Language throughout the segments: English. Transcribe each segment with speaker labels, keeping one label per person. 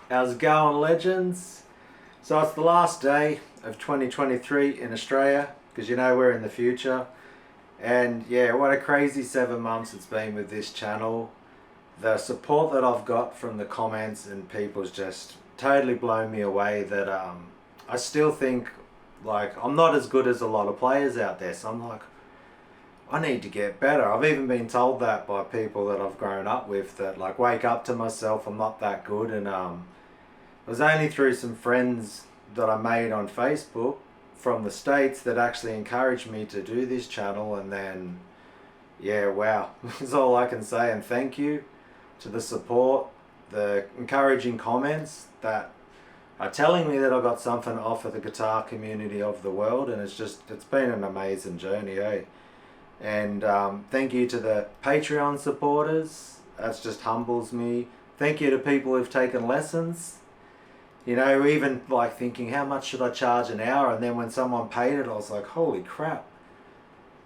Speaker 1: How's it going, legends? So it's the last day of 2023 in Australia, because we're in the future. And yeah, what a crazy 7 months it's been with this channel. The support that I've got from the comments and people's just totally blown me away that I still think like I'm not as good as a lot of players out there. So I'm like, I need to get better. I've even been told that by people that I've grown up with, that like, wake up to myself, I'm not that good. And it was only through some friends that I made on Facebook from the States that actually encouraged me to do this channel. And then, yeah, wow, that's all I can say. And thank you to the support, the encouraging comments that are telling me that I got something to offer the guitar community of the world. And it's been an amazing journey, eh? And thank you to the Patreon supporters. That just humbles me. Thank you to people who've taken lessons. Even like thinking, how much should I charge an hour? And then when someone paid it, I was like, holy crap.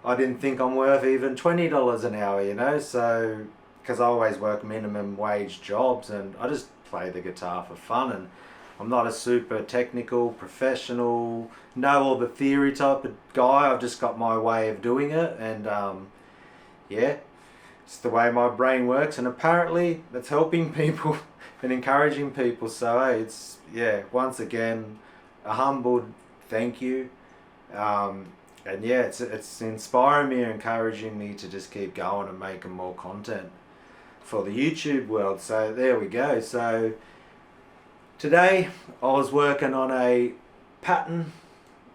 Speaker 1: I didn't think I'm worth even $20 an hour, So, because I always work minimum wage jobs and I just play the guitar for fun. And I'm not a super technical, professional, know all the theory type of guy. I've just got my way of doing it. And yeah, it's the way my brain works. And apparently it's helping people and encouraging people. So hey, it's, yeah, once again, a humbled thank you. And yeah, it's inspiring me and encouraging me to just keep going and making more content for the YouTube world. So there we go. So today I was working on a pattern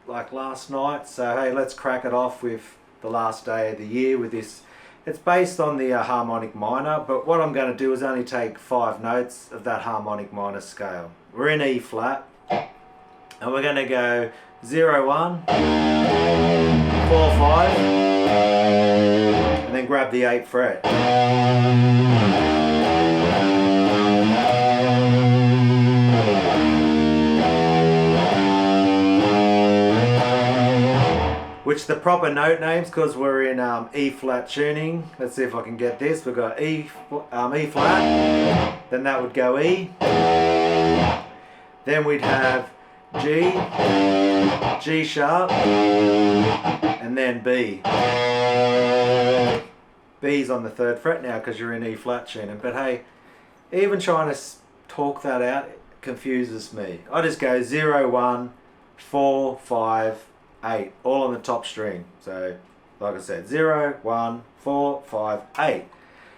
Speaker 1: like last night. So hey, let's crack it off with the last day of the year with this. It's based on the harmonic minor, but what I'm going to do is only take 5 notes of that harmonic minor scale. We're in E flat, and we're going to go 0, 1, 4, 5, and then grab the 8th fret. Which the proper note names, because we're in E flat tuning. Let's see if I can get this. We've got E flat, then that would go E. Then we'd have G, G sharp, and then B. B's on the 3rd fret now because you're in E flat tuning. But hey, even trying to talk that out confuses me. I just go 0, 1, 4, 5, 8, all on the top string. So like I said, 0, 1, 4, 5, 8.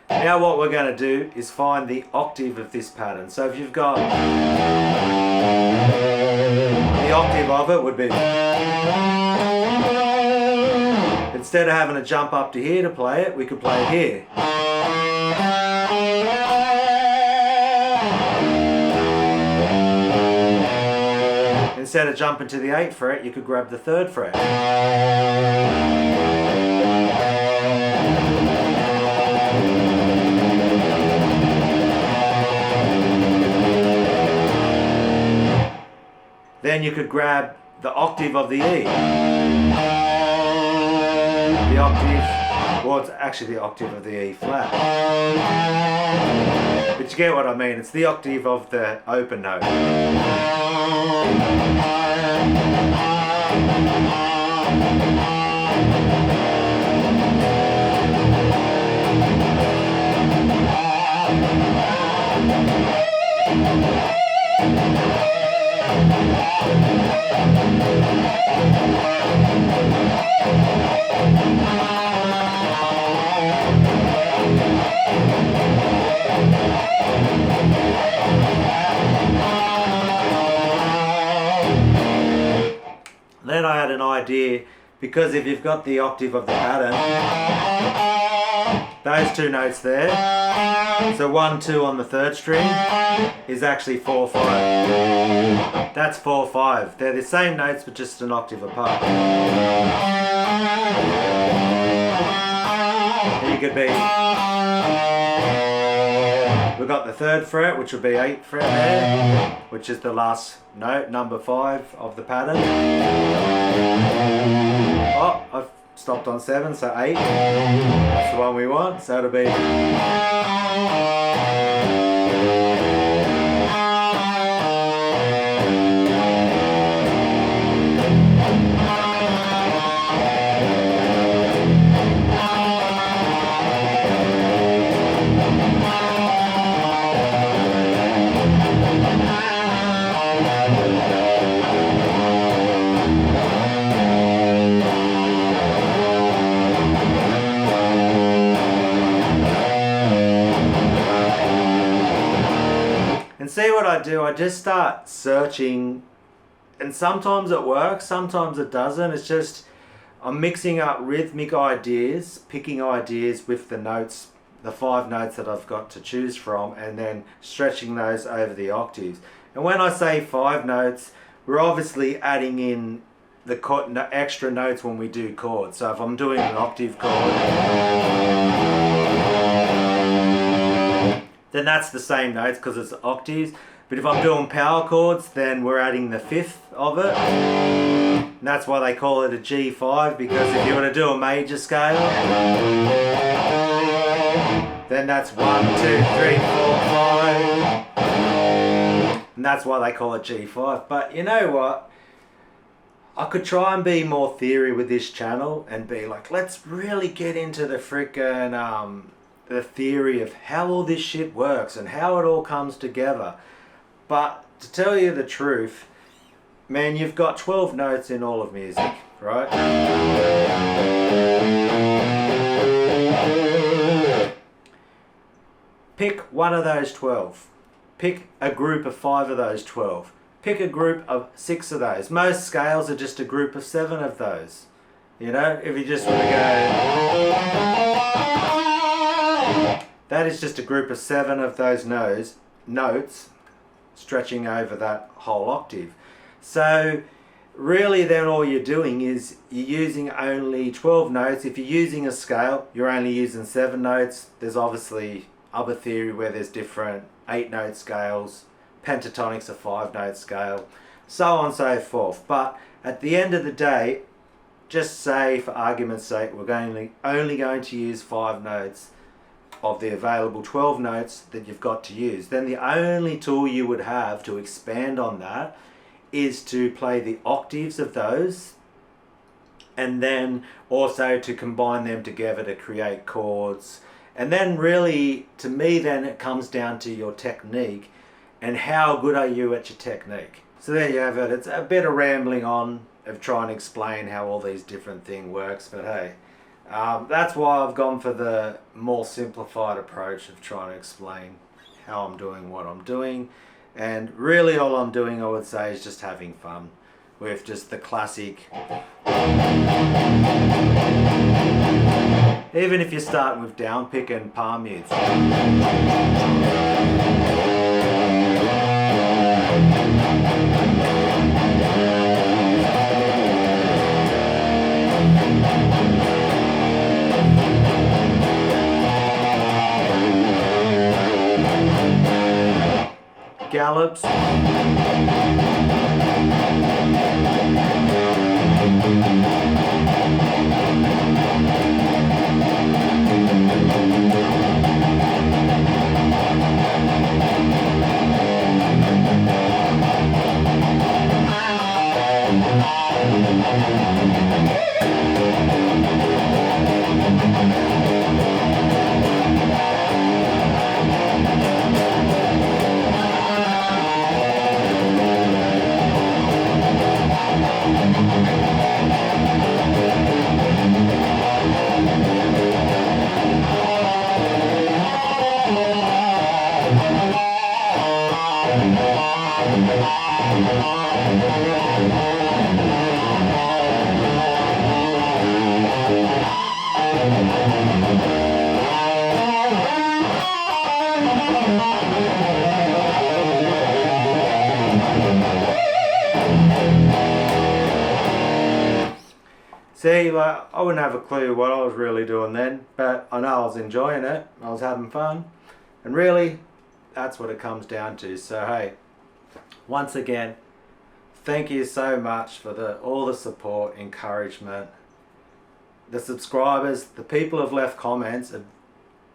Speaker 1: Now what we're going to do is find the octave of this pattern. So if you've got the octave of it would be, instead of having to jump up to here to play it, we could play it here. Instead of jumping to the 8th fret, you could grab the 3rd fret. Then you could grab the octave of the E. The octave, well, it's actually the octave of the E flat. But you get what I mean, it's the octave of the open note. Then I had an idea, because if you've got the octave of the pattern, those 2 notes there, so 1, 2 on the 3rd string is actually 4, 5. That's 4, 5. They're the same notes but just an octave apart. You could be, we've got the 3rd fret, which would be 8th fret there, which is the last note, number 5 of the pattern. Oh, I've stopped on 7, so 8. That's the one we want, so it'll be see what I do, I just start searching, and sometimes it works, sometimes it doesn't. It's just I'm mixing up rhythmic ideas, picking ideas with the notes, the 5 notes that I've got to choose from, and then stretching those over the octaves. And when I say 5 notes, we're obviously adding in the extra notes when we do chords. So if I'm doing an octave chord, then that's the same notes because it's octaves. But if I'm doing power chords, then we're adding the 5th of it. And that's why they call it a G5, because if you were to do a major scale, then that's 1, 2, 3, 4, 5. And that's why they call it G5. But you know what? I could try and be more theory with this channel and be like, let's really get into the frickin' the theory of how all this shit works and how it all comes together. But to tell you the truth, man, you've got 12 notes in all of music, right? Pick one of those 12. Pick a group of 5 of those 12. Pick a group of 6 of those. Most scales are just a group of 7 of those. You know, if you just want to go, that is just a group of 7 of those notes stretching over that whole octave. So really then all you're doing is you're using only 12 notes. If you're using a scale, you're only using 7 notes. There's obviously other theory where there's different 8-note scales, pentatonics a 5-note scale, so on and so forth. But at the end of the day, just say for argument's sake, we're only going to use 5 notes of the available 12 notes that you've got to use. Then the only tool you would have to expand on that is to play the octaves of those, and then also to combine them together to create chords. And then really, to me, then it comes down to your technique and how good are you at your technique. So there you have it. It's a bit of rambling on of trying to explain how all these different things works, but hey, that's why I've gone for the more simplified approach of trying to explain how I'm doing what I'm doing. And really all I'm doing, I would say, is just having fun with just the classic. Even if you're starting with down pick and palm mutes. Gallops. See, like, I wouldn't have a clue what I was really doing then, but I know I was enjoying it, I was having fun, and really, that's what it comes down to. So hey, once again, thank you so much for all the support, encouragement. The subscribers, the people who have left comments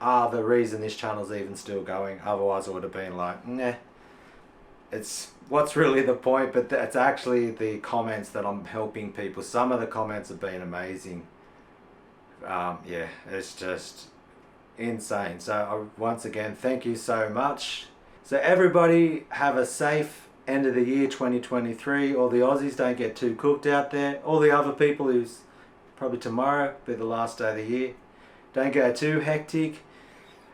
Speaker 1: are the reason this channel's even still going. Otherwise it would have been like, nah. It's what's really the point, but it's actually the comments that I'm helping people. Some of the comments have been amazing. Yeah, it's just insane. So once again, thank you so much. So everybody have a safe end of the year 2023. All the Aussies, don't get too cooked out there. All the other people who's probably tomorrow be the last day of the year, don't go too hectic.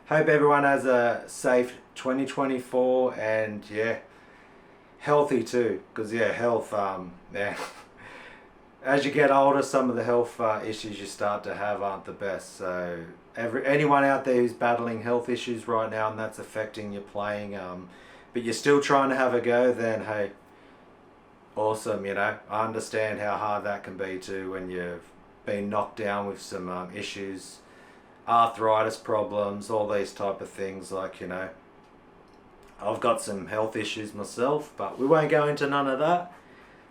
Speaker 1: Hope everyone has a safe 2024, and yeah, healthy too, because yeah, health, yeah, as you get older, some of the health issues you start to have aren't the best. So anyone out there who's battling health issues right now and that's affecting your playing, but you're still trying to have a go, then hey, awesome. You know, I understand how hard that can be too when you've been knocked down with some issues, arthritis problems, all these type of things. Like, you know, I've got some health issues myself, but we won't go into none of that.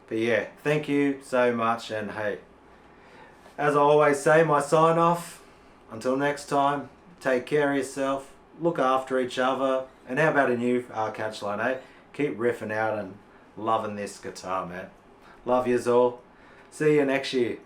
Speaker 1: But yeah, thank you so much, and hey, as I always say, my sign off, until next time, take care of yourself, look after each other, and how about a new catch line, eh? Keep riffing out and loving this guitar, man. Love yous all. See you next year.